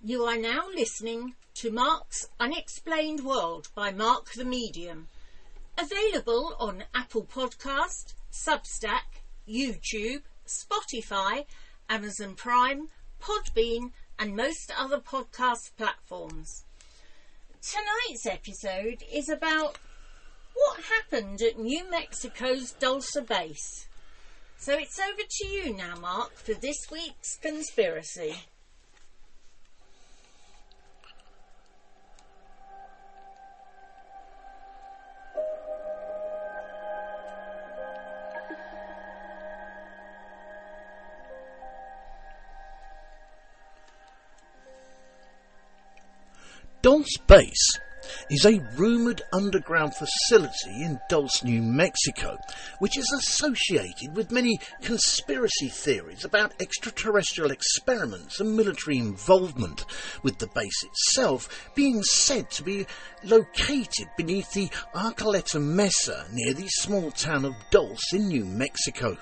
You are now listening to Mark's Unexplained World by Mark the Medium, available on Apple Podcast, Substack, YouTube, Spotify, Amazon Prime, Podbean and most other podcast platforms. Tonight's episode is about what happened at New Mexico's Dulce Base. So it's over to you now, Mark, for this week's conspiracy. Dulce Base is a rumoured underground facility in Dulce, New Mexico, which is associated with many conspiracy theories about extraterrestrial experiments and military involvement, with the base itself being said to be located beneath the Archuleta Mesa near the small town of Dulce in New Mexico.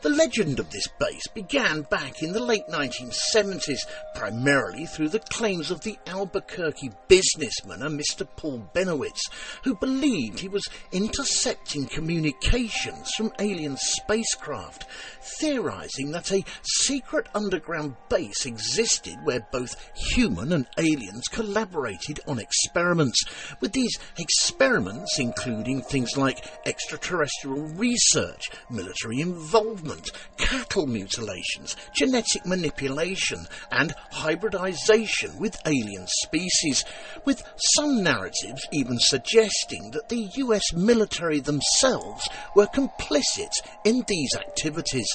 The legend of this base began back in the late 1970s, primarily through the claims of the Albuquerque businessman, a Mr. Paul Benowitz, who believed he was intercepting communications from alien spacecraft, theorising that a secret underground base existed where both human and aliens collaborated on experiments, with these experiments including things like extraterrestrial research, military involvement, cattle mutilations, genetic manipulation and hybridization with alien species, with some narratives even suggesting that the US military themselves were complicit in these activities.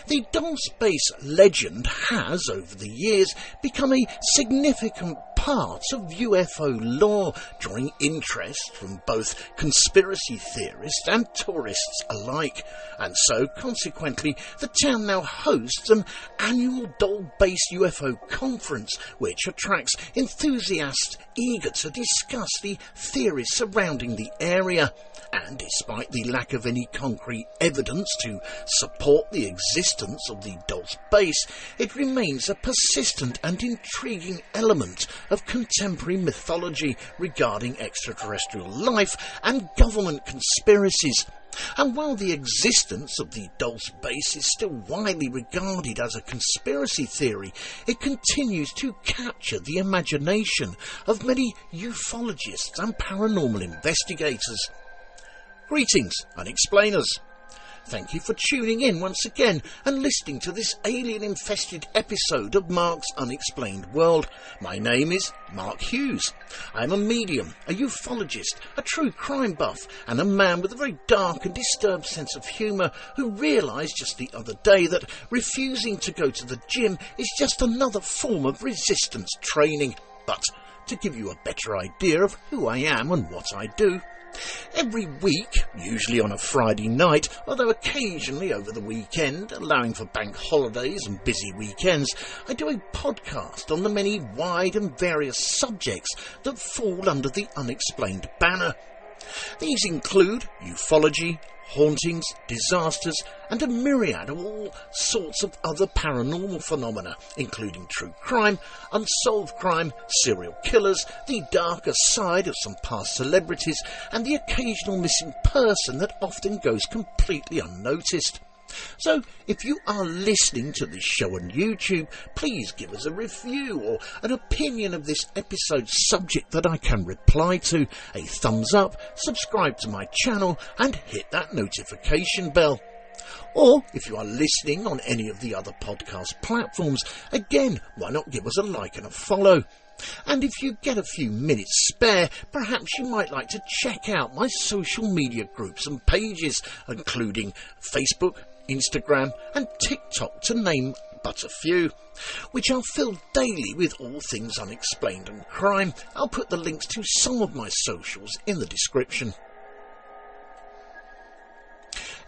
The Dulce Base legend has, over the years, become a significant part of UFO lore, drawing interest from both conspiracy theorists and tourists alike, and so, consequently, the town now hosts an annual Dulce Base UFO conference, which attracts enthusiasts eager to discuss the theories surrounding the area. And despite the lack of any concrete evidence to support the existence of the Dulce Base, it remains a persistent and intriguing element of contemporary mythology regarding extraterrestrial life and government conspiracies. And while the existence of the Dulce Base is still widely regarded as a conspiracy theory, it continues to capture the imagination of many ufologists and paranormal investigators. Greetings, Unexplainers. Thank you for tuning in once again and listening to this alien-infested episode of Mark's Unexplained World. My name is Mark Hughes. I am a medium, a ufologist, a true crime buff, and a man with a very dark and disturbed sense of humour who realised just the other day that refusing to go to the gym is just another form of resistance training. But to give you a better idea of who I am and what I do, every week, usually on a Friday night, although occasionally over the weekend, allowing for bank holidays and busy weekends, I do a podcast on the many wide and various subjects that fall under the Unexplained banner. These include ufology, hauntings, disasters, and a myriad of all sorts of other paranormal phenomena, including true crime, unsolved crime, serial killers, the darker side of some past celebrities, and the occasional missing person that often goes completely unnoticed. So, if you are listening to this show on YouTube, please give us a review or an opinion of this episode's subject that I can reply to, a thumbs up, subscribe to my channel and hit that notification bell. Or, if you are listening on any of the other podcast platforms, again, why not give us a like and a follow? And if you get a few minutes spare, perhaps you might like to check out my social media groups and pages, including Facebook, Instagram and TikTok, to name but a few, which are filled daily with all things unexplained and crime. I'll put the links to some of my socials in the description.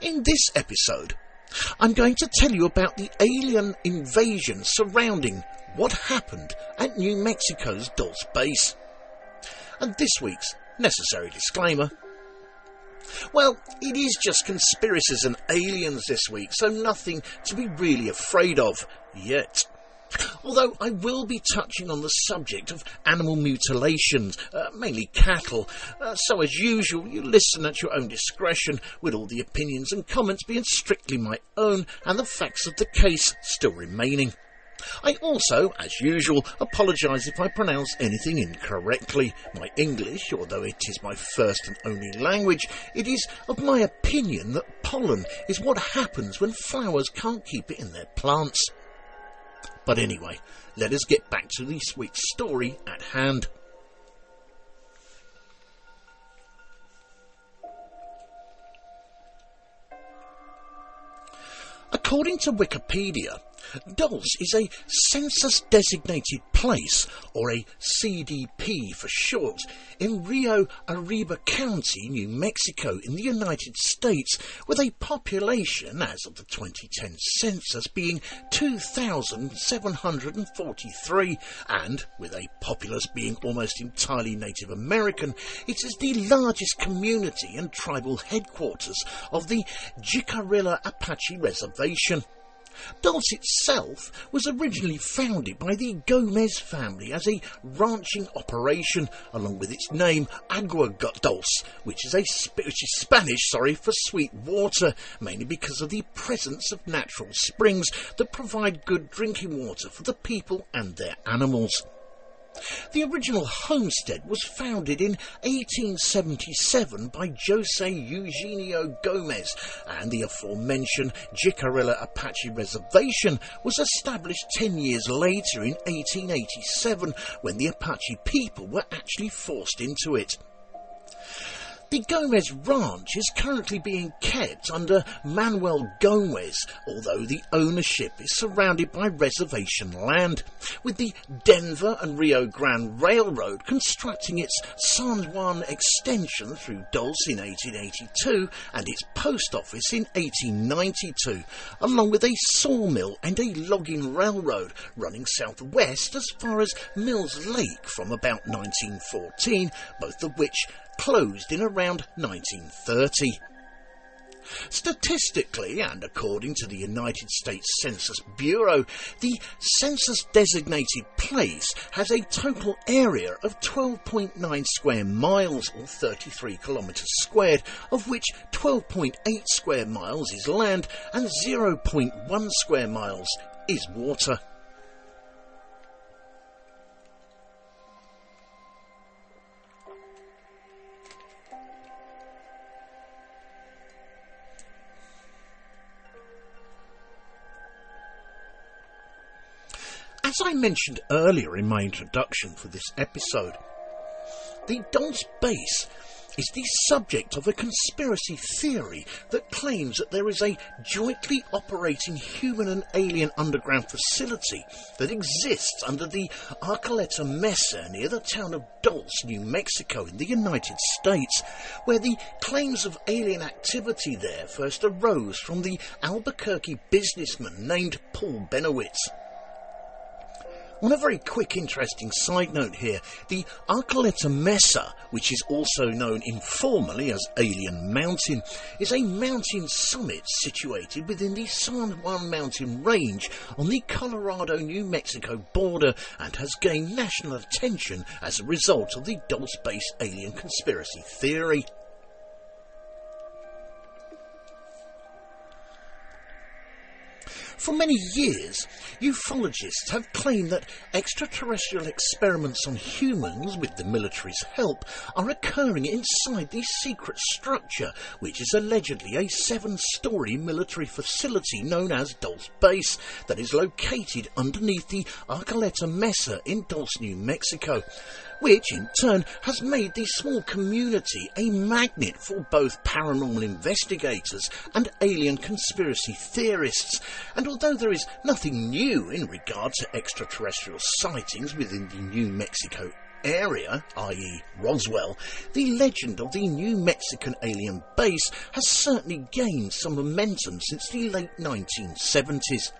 In this episode, I'm going to tell you about the alien invasion surrounding what happened at New Mexico's Dulce Base. And this week's necessary disclaimer: well, it is just conspiracies and aliens this week, so nothing to be really afraid of yet. although I will be touching on the subject of animal mutilations, mainly cattle, so as usual you listen at your own discretion, with all the opinions and comments being strictly my own and the facts of the case still remaining. I also, as usual, apologise if I pronounce anything incorrectly. My English, although it is my first and only language, it is of my opinion that pollen is what happens when flowers can't keep it in their plants. But anyway, let us get back to the sweet story at hand. According to Wikipedia, Dulce is a census-designated place, or a CDP for short, in Rio Arriba County, New Mexico, in the United States, with a population, as of the 2010 census, being 2,743, and, with a populace being almost entirely Native American, it is the largest community and tribal headquarters of the Jicarilla Apache Reservation. Dulce itself was originally founded by the Gomez family as a ranching operation, along with its name Agua Dulce, which is Spanish for sweet water, mainly because of the presence of natural springs that provide good drinking water for the people and their animals. The original homestead was founded in 1877 by Jose Eugenio Gomez, and the aforementioned Jicarilla Apache Reservation was established 10 years later in 1887, when the Apache people were actually forced into it. The Gomez Ranch is currently being kept under Manuel Gomez, although the ownership is surrounded by reservation land, with the Denver and Rio Grande Railroad constructing its San Juan extension through Dulce in 1882 and its post office in 1892, along with a sawmill and a logging railroad running southwest as far as Mills Lake from about 1914, both of which closed in around 1930. Statistically, and according to the United States Census Bureau, the census-designated place has a total area of 12.9 square miles, or 33 kilometres squared, of which 12.8 square miles is land and 0.1 square miles is water. As I mentioned earlier in my introduction for this episode, the Dulce Base is the subject of a conspiracy theory that claims that there is a jointly operating human and alien underground facility that exists under the Archuleta Mesa near the town of Dulce, New Mexico in the United States, where the claims of alien activity there first arose from the Albuquerque businessman named Paul Benowitz. On a very quick interesting side note here, the Archuleta Mesa, which is also known informally as Alien Mountain, is a mountain summit situated within the San Juan mountain range on the Colorado-New Mexico border and has gained national attention as a result of the Dulce Base alien conspiracy theory. For many years, ufologists have claimed that extraterrestrial experiments on humans, with the military's help, are occurring inside the secret structure, which is allegedly a 7-story military facility known as Dulce Base, that is located underneath the Archuleta Mesa in Dulce, New Mexico, which in turn has made the small community a magnet for both paranormal investigators and alien conspiracy theorists. And although there is nothing new in regard to extraterrestrial sightings within the New Mexico area, i.e. Roswell, the legend of the New Mexican alien base has certainly gained some momentum since the late 1970s.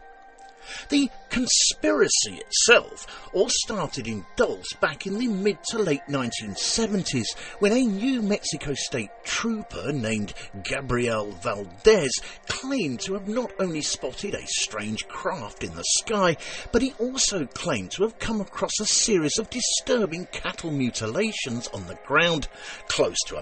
The conspiracy itself all started in Dulce back in the mid to late 1970s when a New Mexico state trooper named Gabriel Valdez claimed to have not only spotted a strange craft in the sky, but he also claimed to have come across a series of disturbing cattle mutilations on the ground close to a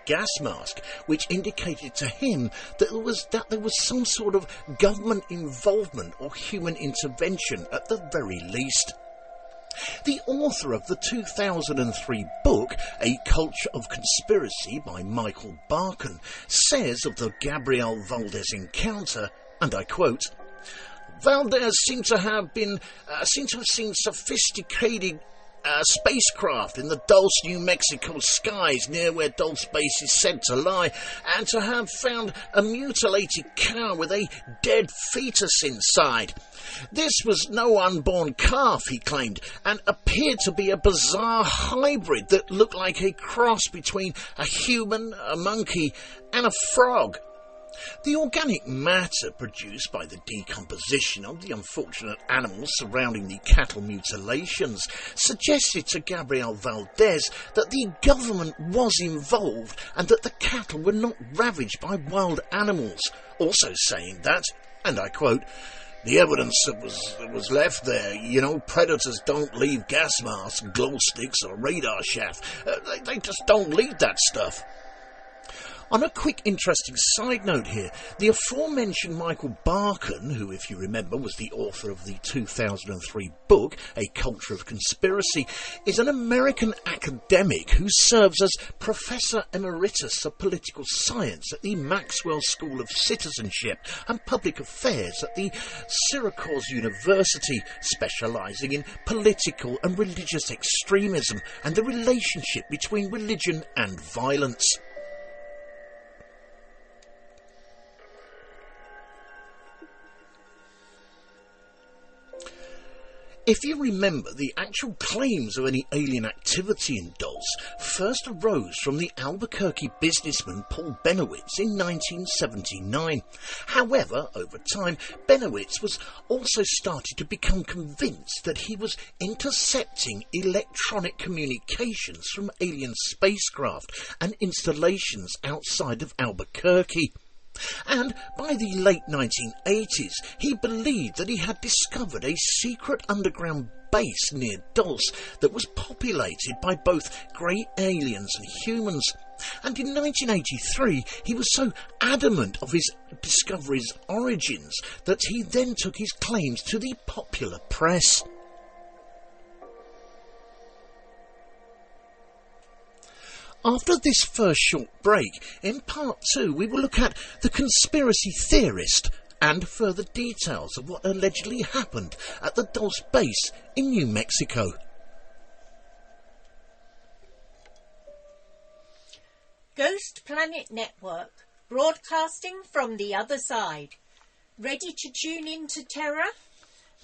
gas mask, which indicated to him that there was some sort of government involvement or human intervention at the very least. The author of the 2003 book, A Culture of Conspiracy by Michael Barkan, says of the Gabriel Valdez encounter, and I quote, "Valdez seemed to have seen sophisticated spacecraft in the Dulce, New Mexico skies near where Dulce Base is said to lie, and to have found a mutilated cow with a dead fetus inside. This was no unborn calf," he claimed, and appeared to be a bizarre hybrid that looked like a cross between a human, a monkey, and a frog. The organic matter produced by the decomposition of the unfortunate animals surrounding the cattle mutilations suggested to Gabriel Valdez that the government was involved and that the cattle were not ravaged by wild animals, also saying that, and I quote, "The evidence that was left there, predators don't leave gas masks, glow sticks or radar shaft. They just don't leave that stuff." On a quick interesting side note here, the aforementioned Michael Barkan, who, if you remember, was the author of the 2003 book, A Culture of Conspiracy, is an American academic who serves as Professor Emeritus of Political Science at the Maxwell School of Citizenship and Public Affairs at the Syracuse University, specialising in political and religious extremism and the relationship between religion and violence. If you remember, the actual claims of any alien activity in Dulce first arose from the Albuquerque businessman Paul Benowitz in 1979. However, over time, Benowitz was also started to become convinced that he was intercepting electronic communications from alien spacecraft and installations outside of Albuquerque. And by the late 1980s, he believed that he had discovered a secret underground base near Dulce that was populated by both grey aliens and humans. And in 1983, he was so adamant of his discovery's origins that he then took his claims to the popular press. After this first short break, in part 2 we will look at the conspiracy theorist and further details of what allegedly happened at the Dulce Base in New Mexico. Ghost Planet Network, broadcasting from the other side. Ready to tune into terror?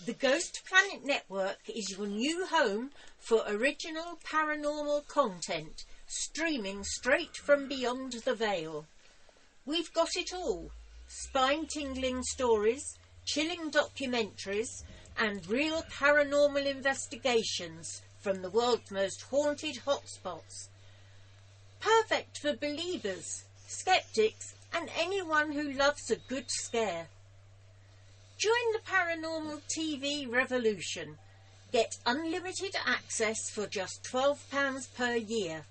The Ghost Planet Network is your new home for original paranormal content, streaming straight from beyond the veil. We've got it all: spine-tingling stories, chilling documentaries, and real paranormal investigations from the world's most haunted hotspots. Perfect for believers, skeptics, and anyone who loves a good scare. Join the paranormal TV revolution. Get unlimited access for just £12 per year.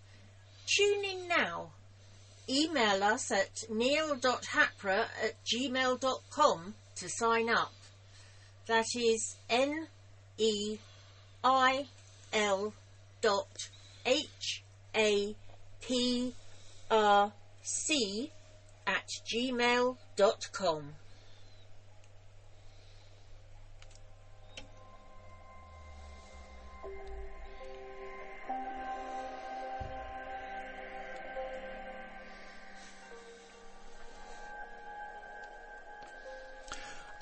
Tune in now. Email us at neil.hapra@gmail.com to sign up. That is neil.haprc@gmail.com.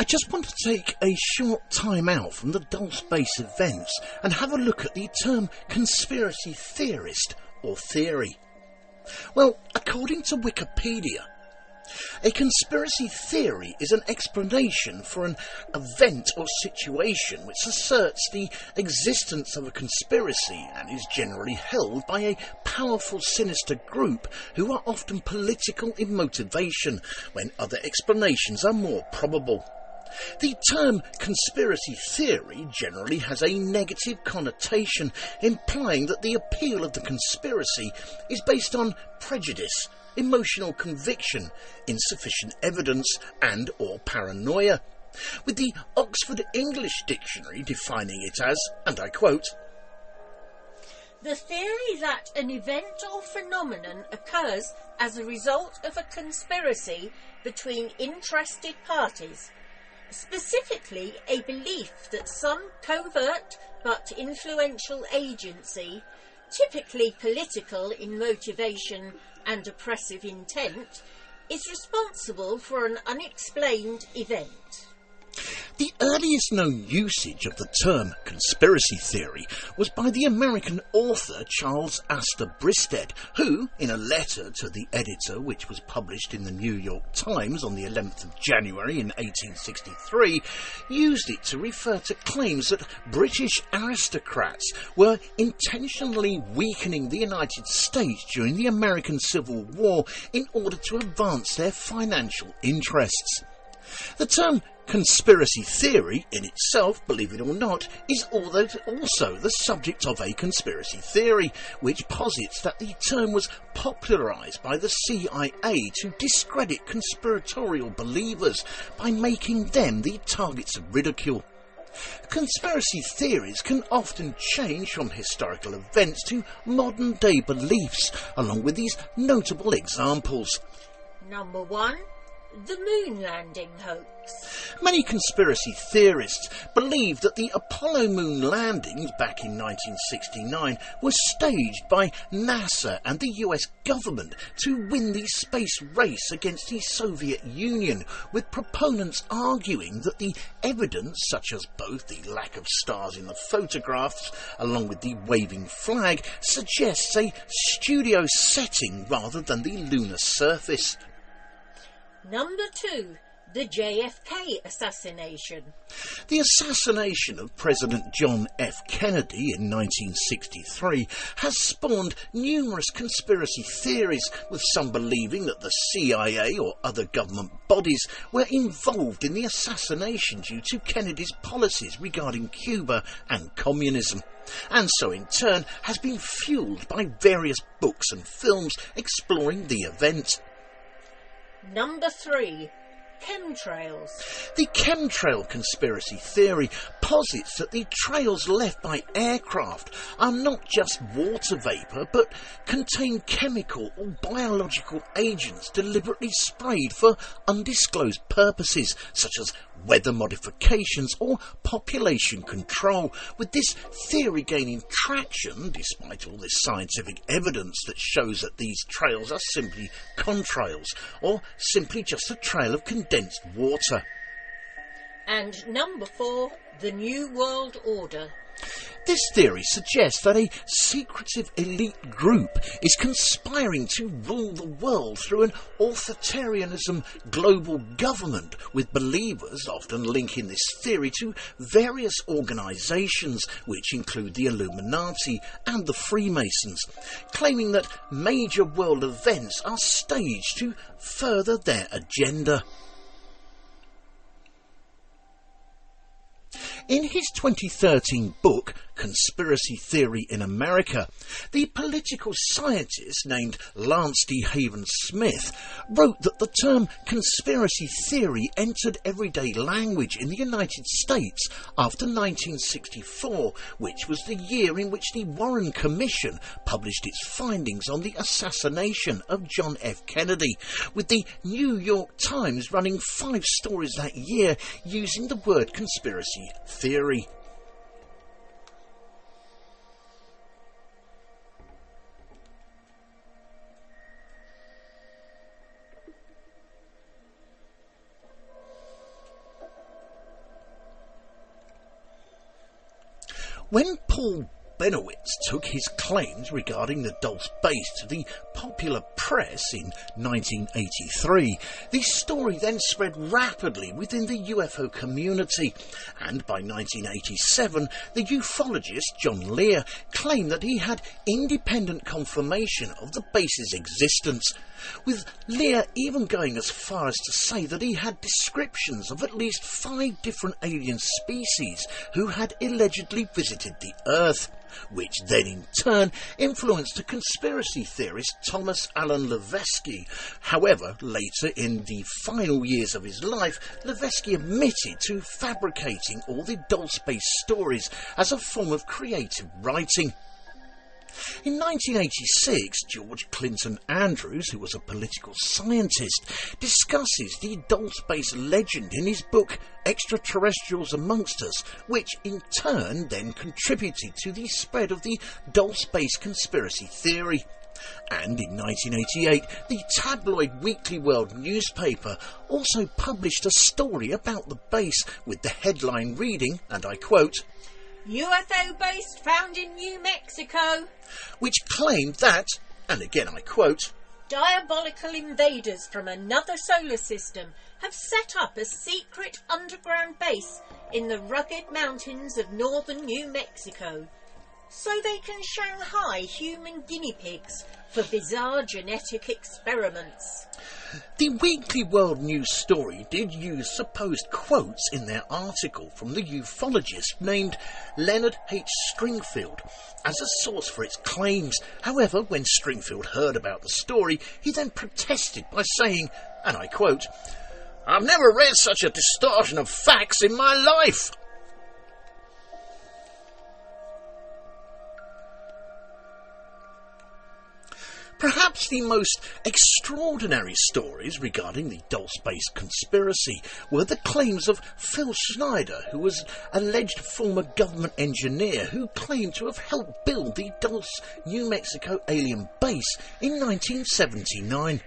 I just want to take a short time out from the Dulce Base events and have a look at the term conspiracy theorist or theory. Well, according to Wikipedia, A conspiracy theory is an explanation for an event or situation which asserts the existence of a conspiracy and is generally held by a powerful sinister group who are often political in motivation when other explanations are more probable. The term conspiracy theory generally has a negative connotation, implying that the appeal of the conspiracy is based on prejudice, emotional conviction, insufficient evidence and or paranoia, with the Oxford English Dictionary defining it as, and I quote, "The theory that an event or phenomenon occurs as a result of a conspiracy between interested parties, specifically a belief that some covert but influential agency, typically political in motivation and oppressive intent, is responsible for an unexplained event." The earliest known usage of the term conspiracy theory was by the American author Charles Astor Bristed, who, in a letter to the editor which was published in the New York Times on the 11th of January in 1863, used it to refer to claims that British aristocrats were intentionally weakening the United States during the American Civil War in order to advance their financial interests. The term conspiracy theory in itself, believe it or not, is also the subject of a conspiracy theory, which posits that the term was popularised by the CIA to discredit conspiratorial believers by making them the targets of ridicule. Conspiracy theories can often change from historical events to modern-day beliefs, along with these notable examples. Number 1. The moon landing hoax. Many conspiracy theorists believe that the Apollo moon landings back in 1969 were staged by NASA and the US government to win the space race against the Soviet Union, with proponents arguing that the evidence, such as both the lack of stars in the photographs along with the waving flag, suggests a studio setting rather than the lunar surface. Number 2. The JFK assassination. The assassination of President John F. Kennedy in 1963 has spawned numerous conspiracy theories, with some believing that the CIA or other government bodies were involved in the assassination due to Kennedy's policies regarding Cuba and communism, and so in turn has been fueled by various books and films exploring the event. Number 3. Chemtrails. The chemtrail conspiracy theory posits that the trails left by aircraft are not just water vapour, but contain chemical or biological agents deliberately sprayed for undisclosed purposes, such as weather modifications or population control, with this theory gaining traction despite all this scientific evidence that shows that these trails are simply contrails, or simply just a trail of condensed water. And number 4, the New World Order. This theory suggests that a secretive elite group is conspiring to rule the world through an authoritarianism global government, with believers often linking this theory to various organisations which include the Illuminati and the Freemasons, claiming that major world events are staged to further their agenda. In his 2013 book, Conspiracy Theory in America, the political scientist named Lance D. Haven Smith wrote that the term conspiracy theory entered everyday language in the United States after 1964, which was the year in which the Warren Commission published its findings on the assassination of John F. Kennedy, with the New York Times running 5 stories that year using the word conspiracy theory. When Paul Benowitz took his claims regarding the Dulce Base to the popular press in 1983. The story then spread rapidly within the UFO community, and by 1987 the ufologist John Lear claimed that he had independent confirmation of the base's existence, with Lear even going as far as to say that he had descriptions of at least 5 different alien species who had allegedly visited the Earth, which then in turn influenced the conspiracy theorist Thomas Allen Levesque. However, later in the final years of his life, Levesque admitted to fabricating all the Dulce Base stories as a form of creative writing. In 1986, George Clinton Andrews, who was a political scientist, discusses the Dulce Base legend in his book Extraterrestrials Amongst Us, which in turn then contributed to the spread of the Dulce Base conspiracy theory. And in 1988, the tabloid Weekly World newspaper also published a story about the base with the headline reading, and I quote, UFO base found in New Mexico, which claimed that, and again I quote, diabolical invaders from another solar system have set up a secret underground base in the rugged mountains of northern New Mexico, so they can Shanghai human guinea pigs for bizarre genetic experiments. The Weekly World News story did use supposed quotes in their article from the ufologist named Leonard H. Stringfield as a source for its claims. However, when Stringfield heard about the story, he then protested by saying, and I quote, "I've never read such a distortion of facts in my life." Perhaps the most extraordinary stories regarding the Dulce Base conspiracy were the claims of Phil Schneider, who was alleged former government engineer who claimed to have helped build the Dulce, New Mexico alien base in 1979.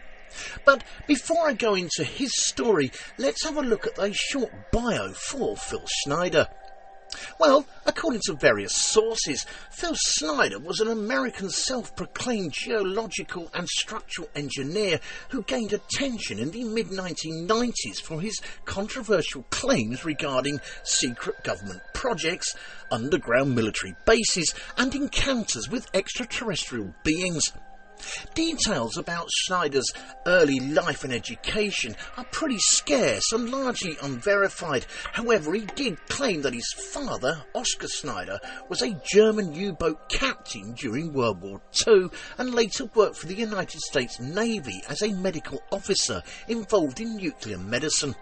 But before I go into his story, let's have a look at a short bio for Phil Schneider. Well, according to various sources, Phil Schneider was an American self-proclaimed geological and structural engineer who gained attention in the mid-1990s for his controversial claims regarding secret government projects, underground military bases, and encounters with extraterrestrial beings. Details about Schneider's early life and education are pretty scarce and largely unverified. However, he did claim that his father, Oscar Schneider, was a German U-boat captain during World War II and later worked for the United States Navy as a medical officer involved in nuclear medicine.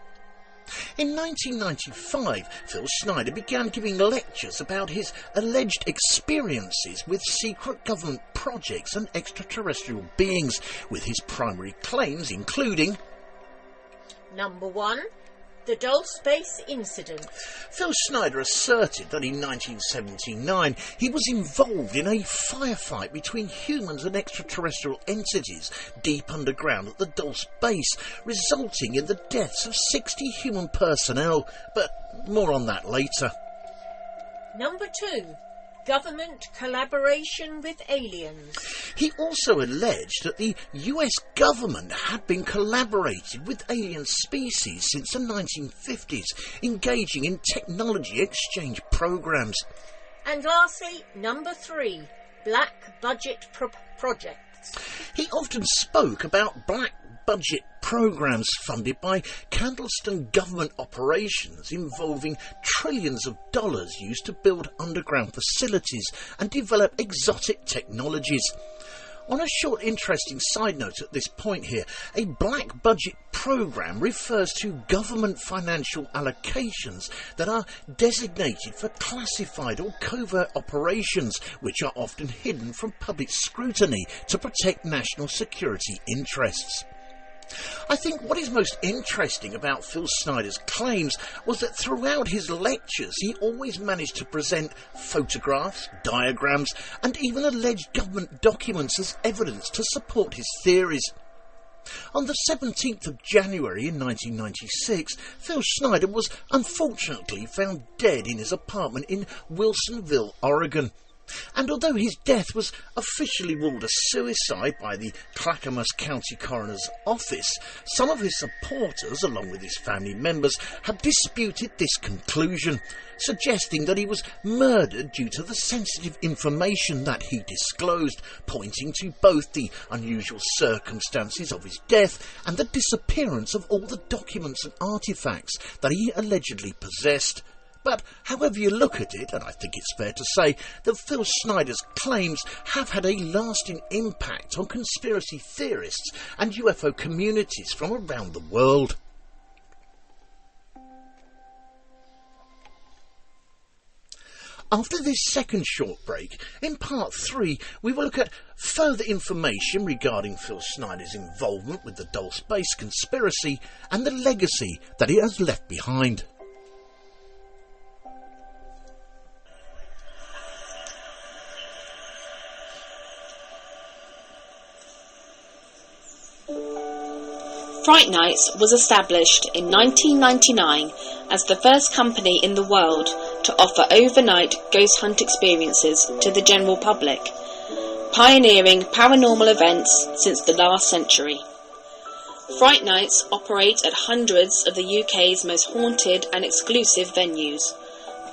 In 1995, Phil Schneider began giving lectures about his alleged experiences with secret government projects and extraterrestrial beings, with his primary claims including: Number 1. The Dulce Base incident. Phil Schneider asserted that in 1979 he was involved in a firefight between humans and extraterrestrial entities deep underground at the Dulce Base, resulting in the deaths of 60 human personnel, but more on that later. Number 2. Government collaboration with aliens. He also alleged that the US government had been collaborating with alien species since the 1950s, engaging in technology exchange programs. And lastly, number 3, black budget projects. He often spoke about black budget programs funded by clandestine government operations involving trillions of dollars used to build underground facilities and develop exotic technologies. On a short interesting side note at this point here, a black budget program refers to government financial allocations that are designated for classified or covert operations, which are often hidden from public scrutiny to protect national security interests. I think what is most interesting about Phil Schneider's claims was that throughout his lectures he always managed to present photographs, diagrams, and even alleged government documents as evidence to support his theories. On the 17th of January in 1996, Phil Schneider was unfortunately found dead in his apartment in Wilsonville, Oregon. And although his death was officially ruled a suicide by the Clackamas County Coroner's Office, some of his supporters, along with his family members, have disputed this conclusion, suggesting that he was murdered due to the sensitive information that he disclosed, pointing to both the unusual circumstances of his death and the disappearance of all the documents and artefacts that he allegedly possessed. But however you look at it, and I think it's fair to say that Phil Snyder's claims have had a lasting impact on conspiracy theorists and UFO communities from around the world. After this second short break, in part 3, we will look at further information regarding Phil Snyder's involvement with the Dulce Base conspiracy and the legacy that he has left behind. Fright Nights was established in 1999 as the first company in the world to offer overnight ghost hunt experiences to the general public, pioneering paranormal events since the last century. Fright Nights operate at hundreds of the UK's most haunted and exclusive venues.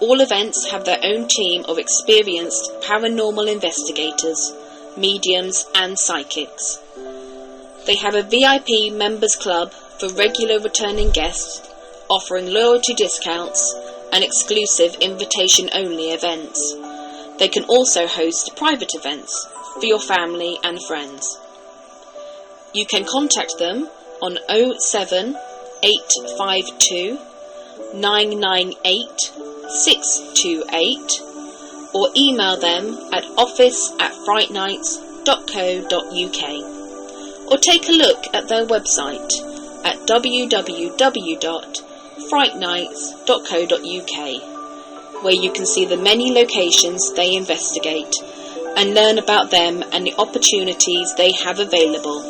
All events have their own team of experienced paranormal investigators, mediums and psychics. They have a VIP members club for regular returning guests, offering loyalty discounts and exclusive invitation-only events. They can also host private events for your family and friends. You can contact them on 07 852 998 628 or email them at office@frightnights.co.uk. Or take a look at their website at www.frightnights.co.uk, where you can see the many locations they investigate and learn about them and the opportunities they have available.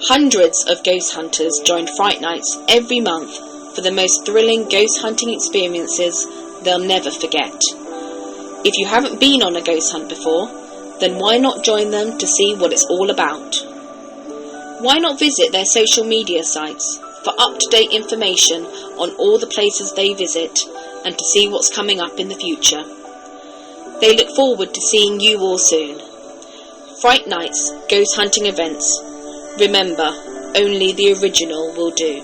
Hundreds of ghost hunters join Fright Nights every month for the most thrilling ghost hunting experiences they'll never forget. If you haven't been on a ghost hunt before, then why not join them to see what it's all about? Why not visit their social media sites for up-to-date information on all the places they visit and to see what's coming up in the future? They look forward to seeing you all soon. Fright Nights Ghost Hunting Events. Remember, only the original will do.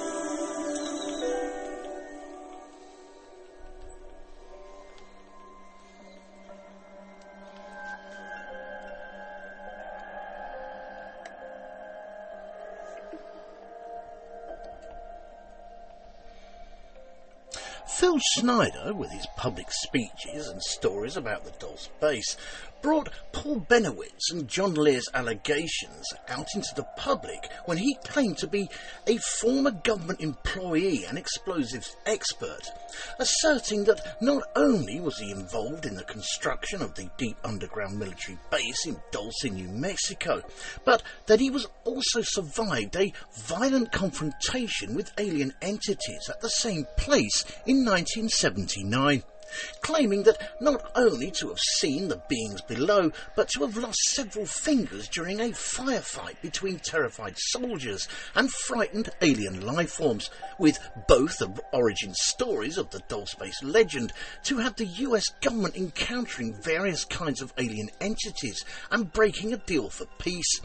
Phil Snyder, with his public speeches and stories about the Dulce Base, brought Paul Benowitz and John Lear's allegations out into the public when he claimed to be a former government employee and explosives expert, asserting that not only was he involved in the construction of the deep underground military base in Dulce, New Mexico, but that he was also survived a violent confrontation with alien entities at the same place in 1979. Claiming that not only to have seen the beings below, but to have lost several fingers during a firefight between terrified soldiers and frightened alien lifeforms, with both the origin stories of the Dulce Base legend, to have the US government encountering various kinds of alien entities and breaking a deal for peace.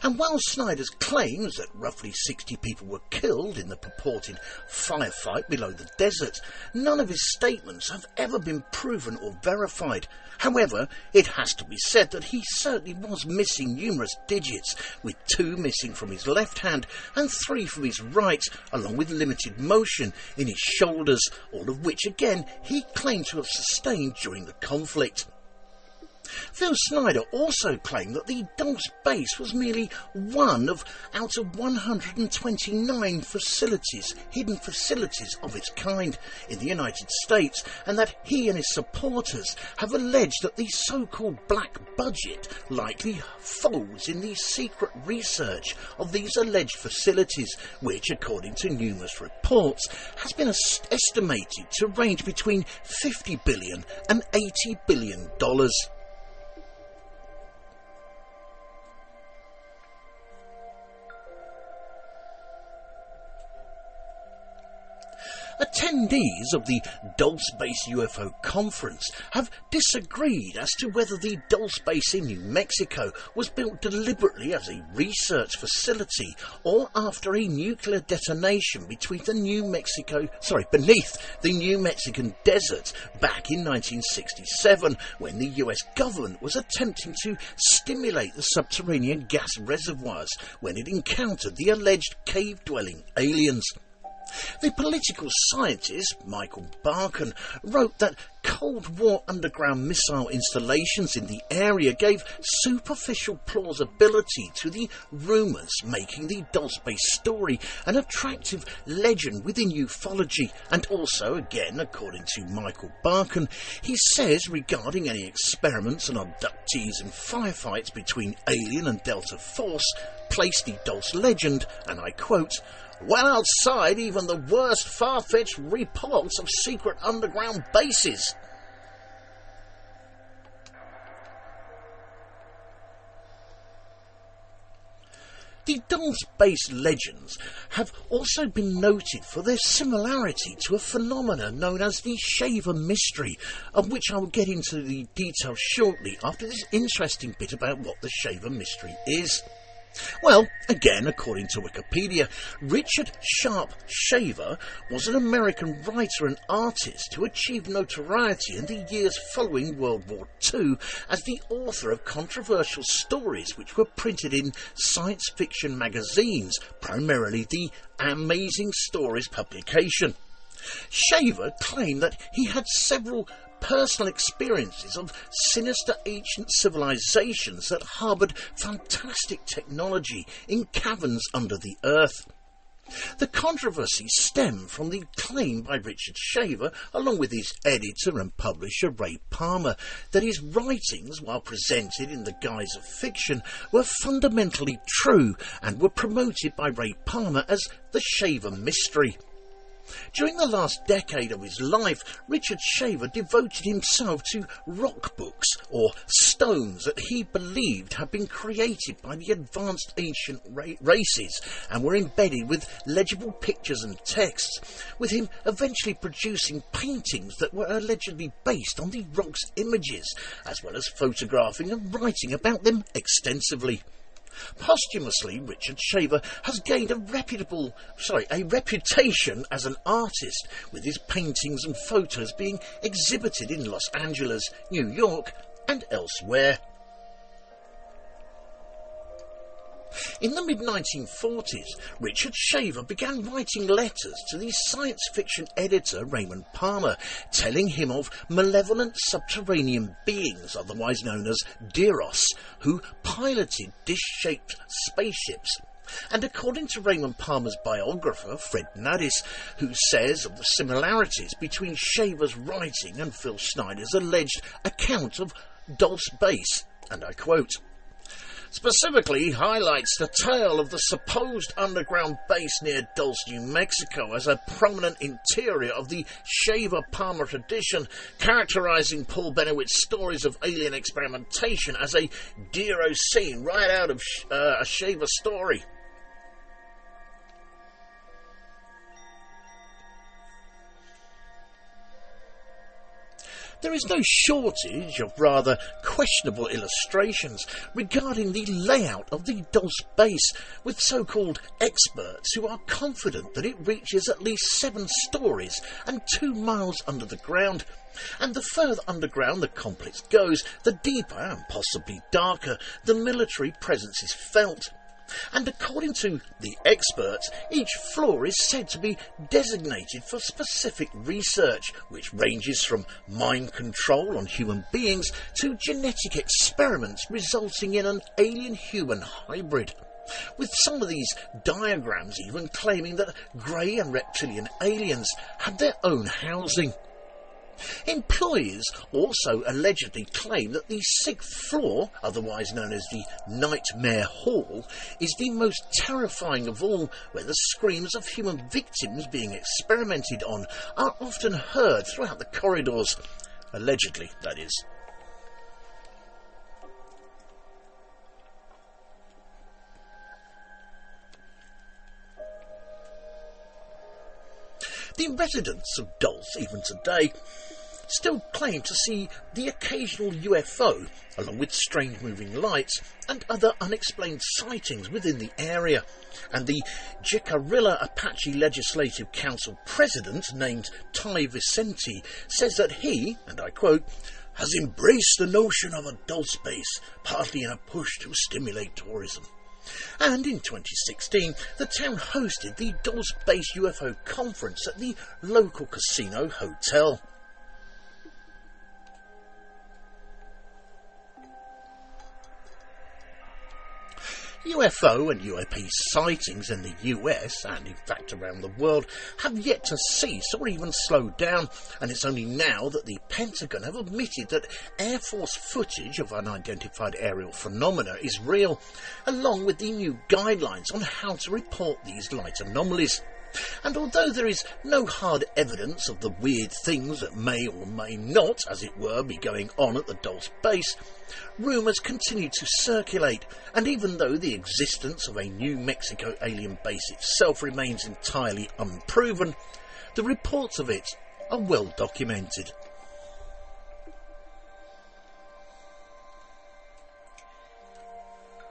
And while Snyder's claims that roughly 60 people were killed in the purported firefight below the desert, none of his statements have ever been proven or verified. However, it has to be said that he certainly was missing numerous digits, with 2 missing from his left hand and 3 from his right, along with limited motion in his shoulders, all of which again he claimed to have sustained during the conflict. Phil Snyder also claimed that the Dulce Base was merely one out of 129 hidden facilities of its kind in the United States, and that he and his supporters have alleged that the so-called black budget likely falls in the secret research of these alleged facilities, which, according to numerous reports, has been estimated to range between $50 billion and $80 billion. Attendees of the Dulce Base UFO conference have disagreed as to whether the Dulce Base in New Mexico was built deliberately as a research facility or after a nuclear detonation beneath the New Mexican desert back in 1967, when the US government was attempting to stimulate the subterranean gas reservoirs when it encountered the alleged cave-dwelling aliens. The political scientist Michael Barkan wrote that Cold War underground missile installations in the area gave superficial plausibility to the rumours, making the Dulce Base story an attractive legend within ufology. And also, again, according to Michael Barkan, he says regarding any experiments and abductees and firefights between alien and Delta Force, place the Dulce legend, and I quote, "well outside even the worst far-fetched reports of secret underground bases." The Dulce Base legends have also been noted for their similarity to a phenomenon known as the Shaver Mystery, of which I will get into the details shortly after this interesting bit about what the Shaver Mystery is. Well, again, according to Wikipedia, Richard Sharp Shaver was an American writer and artist who achieved notoriety in the years following World War II as the author of controversial stories which were printed in science fiction magazines, primarily the Amazing Stories publication. Shaver claimed that he had several personal experiences of sinister ancient civilizations that harboured fantastic technology in caverns under the earth. The controversy stemmed from the claim by Richard Shaver, along with his editor and publisher Ray Palmer, that his writings, while presented in the guise of fiction, were fundamentally true and were promoted by Ray Palmer as the Shaver Mystery. During the last decade of his life, Richard Shaver devoted himself to rock books, or stones that he believed had been created by the advanced ancient races and were embedded with legible pictures and texts, with him eventually producing paintings that were allegedly based on the rock's images, as well as photographing and writing about them extensively. Posthumously, Richard Shaver has gained a reputation as an artist, with his paintings and photos being exhibited in Los Angeles, New York, and elsewhere. In the mid-1940s, Richard Shaver began writing letters to the science fiction editor Raymond Palmer, telling him of malevolent subterranean beings, otherwise known as Diros, who piloted dish-shaped spaceships. And according to Raymond Palmer's biographer, Fred Naddis, who says of the similarities between Shaver's writing and Phil Schneider's alleged account of Dulce Base, and I quote, "specifically highlights the tale of the supposed underground base near Dulce, New Mexico as a prominent interior of the Shaver-Palmer tradition, characterizing Paul Bennewit's stories of alien experimentation as a Dero scene right out of a Shaver story." There is no shortage of rather questionable illustrations regarding the layout of the Dulce Base, with so-called experts who are confident that it reaches at least 7 stories and 2 miles under the ground. And the further underground the complex goes, the deeper and possibly darker the military presence is felt. And according to the experts, each floor is said to be designated for specific research, which ranges from mind control on human beings to genetic experiments resulting in an alien-human hybrid, with some of these diagrams even claiming that grey and reptilian aliens had their own housing. Employees also allegedly claim that the 6th floor, otherwise known as the Nightmare Hall, is the most terrifying of all, where the screams of human victims being experimented on are often heard throughout the corridors. Allegedly, that is. The residents of Dulce, even today, still claim to see the occasional UFO, along with strange moving lights and other unexplained sightings within the area. And the Jicarilla Apache Legislative Council president, named Ty Vicente, says that he, and I quote, has embraced the notion of a Dulce base, partly in a push to stimulate tourism. And in 2016, the town hosted the Dulce Base UFO conference at the local casino hotel. UFO and UAP sightings in the US, and in fact around the world, have yet to cease or even slow down, and it's only now that the Pentagon have admitted that Air Force footage of unidentified aerial phenomena is real, along with the new guidelines on how to report these light anomalies. And although there is no hard evidence of the weird things that may or may not, as it were, be going on at the Dulce base, rumours continue to circulate, and even though the existence of a New Mexico alien base itself remains entirely unproven, the reports of it are well documented.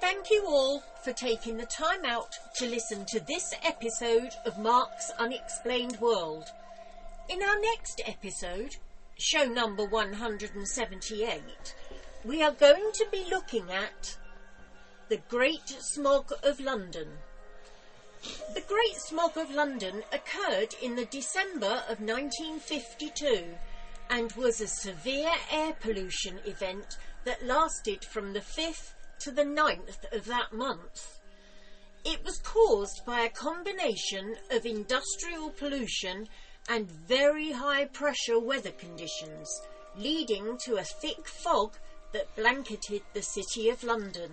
Thank you all for taking the time out to listen to this episode of Mark's Unexplained World. In our next episode, show number 178, we are going to be looking at the Great Smog of London. The Great Smog of London occurred in the December of 1952 and was a severe air pollution event that lasted from the 5th to the 9th of that month. It was caused by a combination of industrial pollution and very high pressure weather conditions, leading to a thick fog that blanketed the city of London.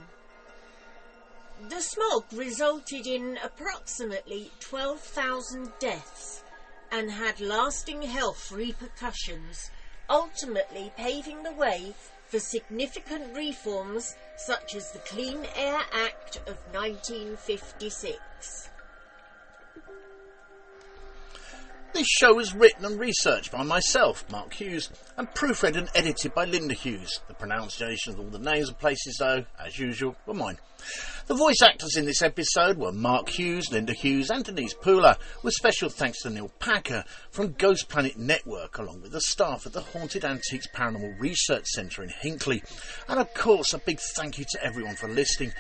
The smog resulted in approximately 12,000 deaths and had lasting health repercussions, ultimately paving the way for significant reforms such as the Clean Air Act of 1956. This show was written and researched by myself, Mark Hughes, and proofread and edited by Linda Hughes. The pronunciations of all the names of places, though, as usual, were mine. The voice actors in this episode were Mark Hughes, Linda Hughes and Denise Poolar, with special thanks to Neil Packer from Ghost Planet Network, along with the staff at the Haunted Antiques Paranormal Research Centre in Hinckley. And of course, a big thank you to everyone for listening.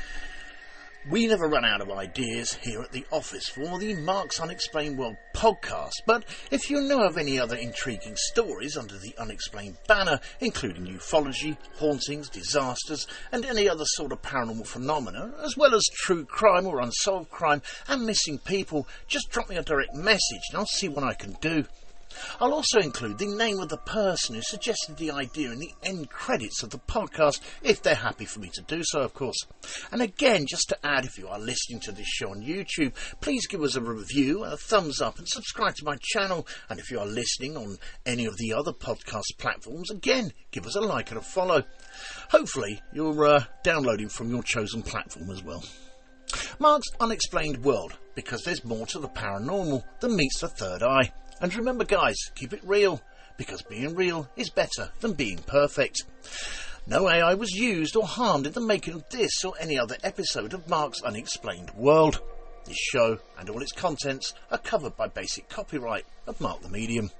We never run out of ideas here at the office for the Mark's Unexplained World podcast, but if you know of any other intriguing stories under the Unexplained banner, including ufology, hauntings, disasters, and any other sort of paranormal phenomena, as well as true crime or unsolved crime and missing people, just drop me a direct message and I'll see what I can do. I'll also include the name of the person who suggested the idea in the end credits of the podcast, if they're happy for me to do so, of course. And again, just to add, if you are listening to this show on YouTube, please give us a review, a thumbs up, and subscribe to my channel. And if you are listening on any of the other podcast platforms, again, give us a like and a follow. Hopefully, you're downloading from your chosen platform as well. Mark's Unexplained World, because there's more to the paranormal than meets the third eye. And remember, guys, keep it real, because being real is better than being perfect. No AI was used or harmed in the making of this or any other episode of Mark's Unexplained World. This show and all its contents are covered by basic copyright of Mark the Medium.